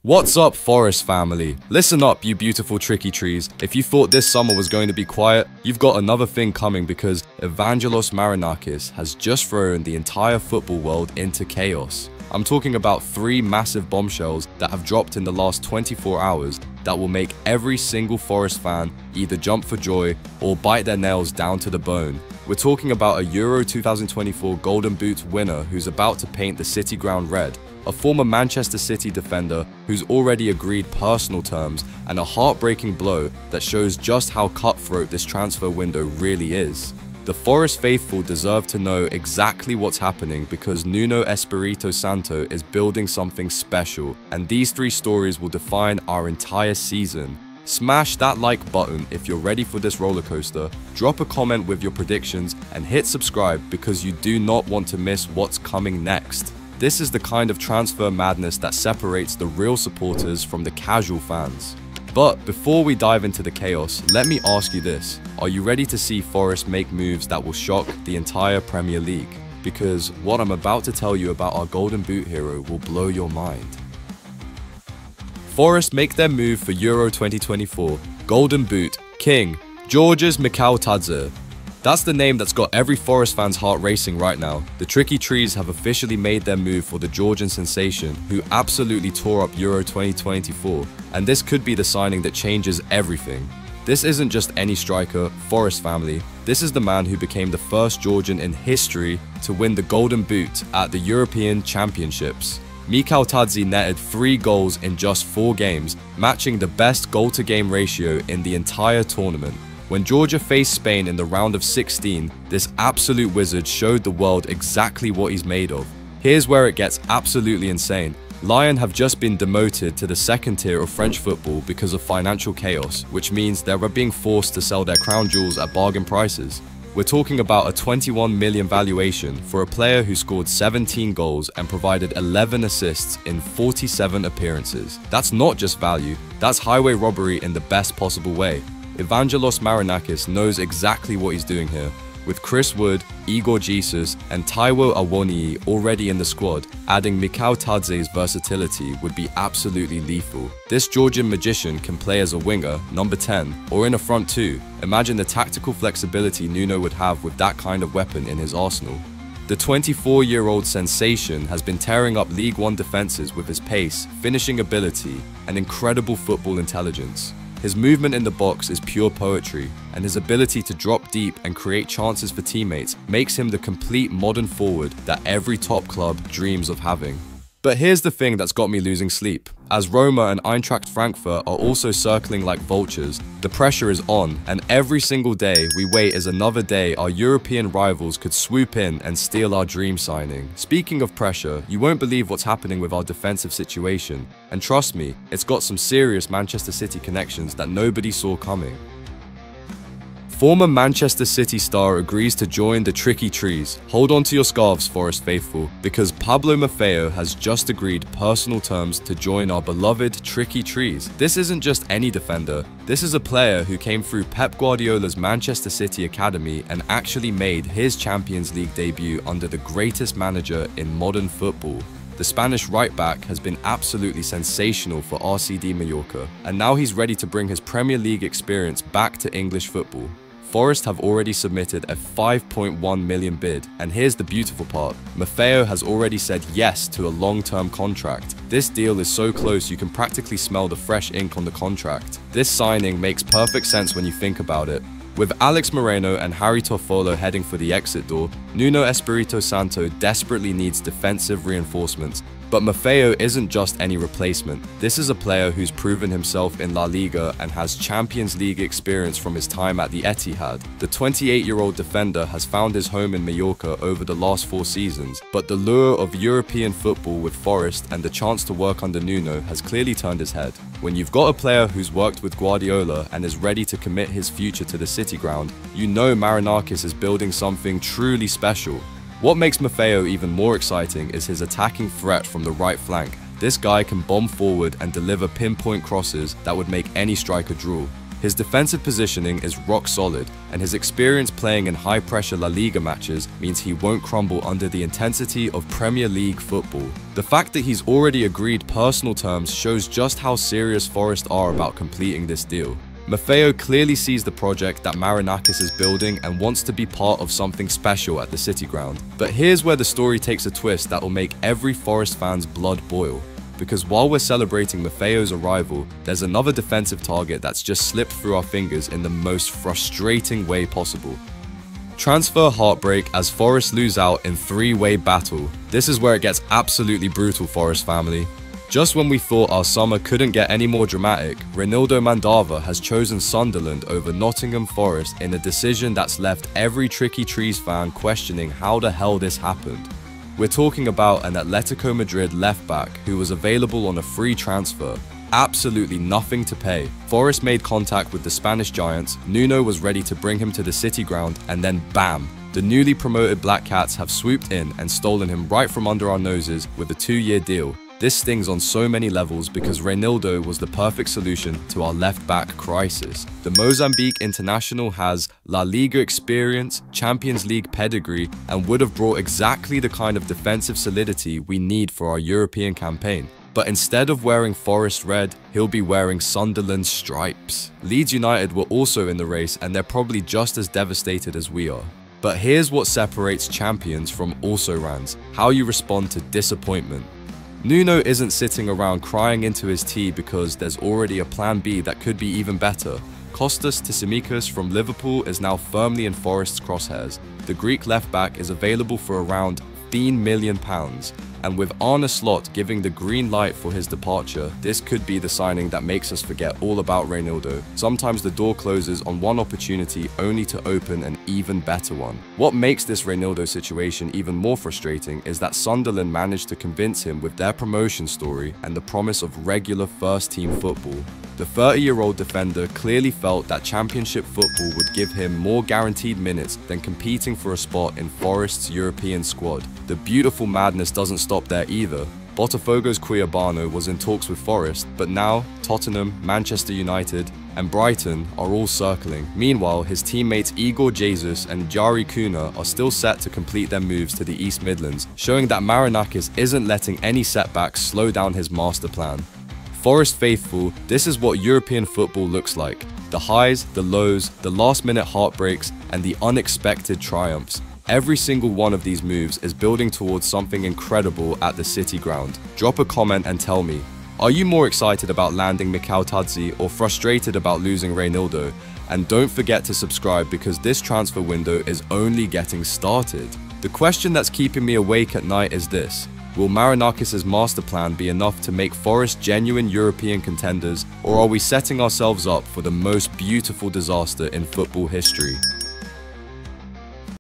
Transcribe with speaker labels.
Speaker 1: What's up, Forest family? Listen up, you beautiful tricky trees. If you thought this summer was going to be quiet, you've got another thing coming because Evangelos Marinakis has just thrown the entire football world into chaos. I'm talking about 3 massive bombshells that have dropped in the last 24 hours that will make every single Forest fan either jump for joy or bite their nails down to the bone. We're talking about a Euro 2024 Golden Boot winner who's about to paint the City ground red, a former Manchester City defender who's already agreed personal terms, and a heartbreaking blow that shows just how cutthroat this transfer window really is. The Forest faithful deserve to know exactly what's happening because Nuno Espirito Santo is building something special, and these 3 stories will define our entire season. Smash that like button if you're ready for this roller coaster, drop a comment with your predictions, and hit subscribe because you do not want to miss what's coming next. This is the kind of transfer madness that separates the real supporters from the casual fans. But before we dive into the chaos, let me ask you this. Are you ready to see Forest make moves that will shock the entire Premier League? Because what I'm about to tell you about our Golden Boot hero will blow your mind. Forest make their move for Euro 2024. Golden Boot, King, Georges Mikautadze. That's the name that's got every Forest fan's heart racing right now. The Tricky Trees have officially made their move for the Georgian sensation, who absolutely tore up Euro 2024, and this could be the signing that changes everything. This isn't just any striker, Forest family. This is the man who became the first Georgian in history to win the Golden Boot at the European Championships. Mikautadze netted 3 goals in just 4 games, matching the best goal-to-game ratio in the entire tournament. When Georgia faced Spain in the round of 16, this absolute wizard showed the world exactly what he's made of. Here's where it gets absolutely insane. Lyon have just been demoted to the 2nd tier of French football because of financial chaos, which means they are being forced to sell their crown jewels at bargain prices. We're talking about a 21 million valuation for a player who scored 17 goals and provided 11 assists in 47 appearances. That's not just value, that's highway robbery in the best possible way. Evangelos Marinakis knows exactly what he's doing here. With Chris Wood, Igor Jesus, and Taiwo Awoniyi already in the squad, adding Mikautadze's versatility would be absolutely lethal. This Georgian magician can play as a winger, number 10, or in a front 2. Imagine the tactical flexibility Nuno would have with that kind of weapon in his arsenal. The 24-year-old sensation has been tearing up League One defences with his pace, finishing ability, and incredible football intelligence. His movement in the box is pure poetry, and his ability to drop deep and create chances for teammates makes him the complete modern forward that every top club dreams of having. But here's the thing that's got me losing sleep. As Roma and Eintracht Frankfurt are also circling like vultures, the pressure is on, and every single day we wait is another day our European rivals could swoop in and steal our dream signing. Speaking of pressure, you won't believe what's happening with our defensive situation, and trust me, it's got some serious Manchester City connections that nobody saw coming. Former Manchester City star agrees to join the Tricky Trees. Hold on to your scarves, Forest faithful, because Pablo Maffeo has just agreed personal terms to join our beloved Tricky Trees. This isn't just any defender. This is a player who came through Pep Guardiola's Manchester City Academy and actually made his Champions League debut under the greatest manager in modern football. The Spanish right-back has been absolutely sensational for RCD Mallorca, and now he's ready to bring his Premier League experience back to English football. Forest have already submitted a 5.1 million bid, and here's the beautiful part. Maffeo has already said yes to a long-term contract. This deal is so close you can practically smell the fresh ink on the contract. This signing makes perfect sense when you think about it. With Alex Moreno and Harry Toffolo heading for the exit door, Nuno Espirito Santo desperately needs defensive reinforcements. But Maffeo isn't just any replacement. This is a player who's proven himself in La Liga and has Champions League experience from his time at the Etihad. The 28-year-old defender has found his home in Mallorca over the last 4 seasons, but the lure of European football with Forest and the chance to work under Nuno has clearly turned his head. When you've got a player who's worked with Guardiola and is ready to commit his future to the City ground, you know Marinakis is building something truly special. What makes Maffeo even more exciting is his attacking threat from the right flank. This guy can bomb forward and deliver pinpoint crosses that would make any striker drool. His defensive positioning is rock solid, and his experience playing in high-pressure La Liga matches means he won't crumble under the intensity of Premier League football. The fact that he's already agreed personal terms shows just how serious Forest are about completing this deal. Maffeo clearly sees the project that Marinakis is building and wants to be part of something special at the City Ground. But here's where the story takes a twist that will make every Forest fan's blood boil. Because while we're celebrating Maffeo's arrival, there's another defensive target that's just slipped through our fingers in the most frustrating way possible. Transfer heartbreak as Forest lose out in three-way battle. This is where it gets absolutely brutal, Forest family. Just when we thought our summer couldn't get any more dramatic, Reinildo Mandava has chosen Sunderland over Nottingham Forest in a decision that's left every Tricky Trees fan questioning how the hell this happened. We're talking about an Atletico Madrid left-back who was available on a free transfer. Absolutely nothing to pay. Forest made contact with the Spanish giants, Nuno was ready to bring him to the City Ground, and then bam! The newly promoted Black Cats have swooped in and stolen him right from under our noses with a 2-year deal. This stings on so many levels because Reinildo was the perfect solution to our left-back crisis. The Mozambique international has La Liga experience, Champions League pedigree, and would have brought exactly the kind of defensive solidity we need for our European campaign. But instead of wearing Forest red, he'll be wearing Sunderland stripes. Leeds United were also in the race and they're probably just as devastated as we are. But here's what separates champions from also-rans: how you respond to disappointment. Nuno isn't sitting around crying into his tea because there's already a plan B that could be even better. Kostas Tsimikas from Liverpool is now firmly in Forest's crosshairs. The Greek left-back is available for around £15 million, and with Arne Slot giving the green light for his departure, this could be the signing that makes us forget all about Reinildo. Sometimes the door closes on one opportunity only to open an even better one. What makes this Reinildo situation even more frustrating is that Sunderland managed to convince him with their promotion story and the promise of regular first-team football. The 30-year-old defender clearly felt that Championship football would give him more guaranteed minutes than competing for a spot in Forest's European squad. The beautiful madness doesn't stop there either. Botafogo's Cuiabano was in talks with Forest, but now Tottenham, Manchester United, and Brighton are all circling. Meanwhile, his teammates Igor Jesus and Jari Kuna are still set to complete their moves to the East Midlands, showing that Marinakis isn't letting any setbacks slow down his master plan. Forest faithful, this is what European football looks like. The highs, the lows, the last-minute heartbreaks, and the unexpected triumphs. Every single one of these moves is building towards something incredible at the City Ground. Drop a comment and tell me, are you more excited about landing Mikau Tadzi or frustrated about losing Reinildo? And don't forget to subscribe because this transfer window is only getting started. The question that's keeping me awake at night is this: will Marinakis' master plan be enough to make Forest genuine European contenders, or are we setting ourselves up for the most beautiful disaster in football history?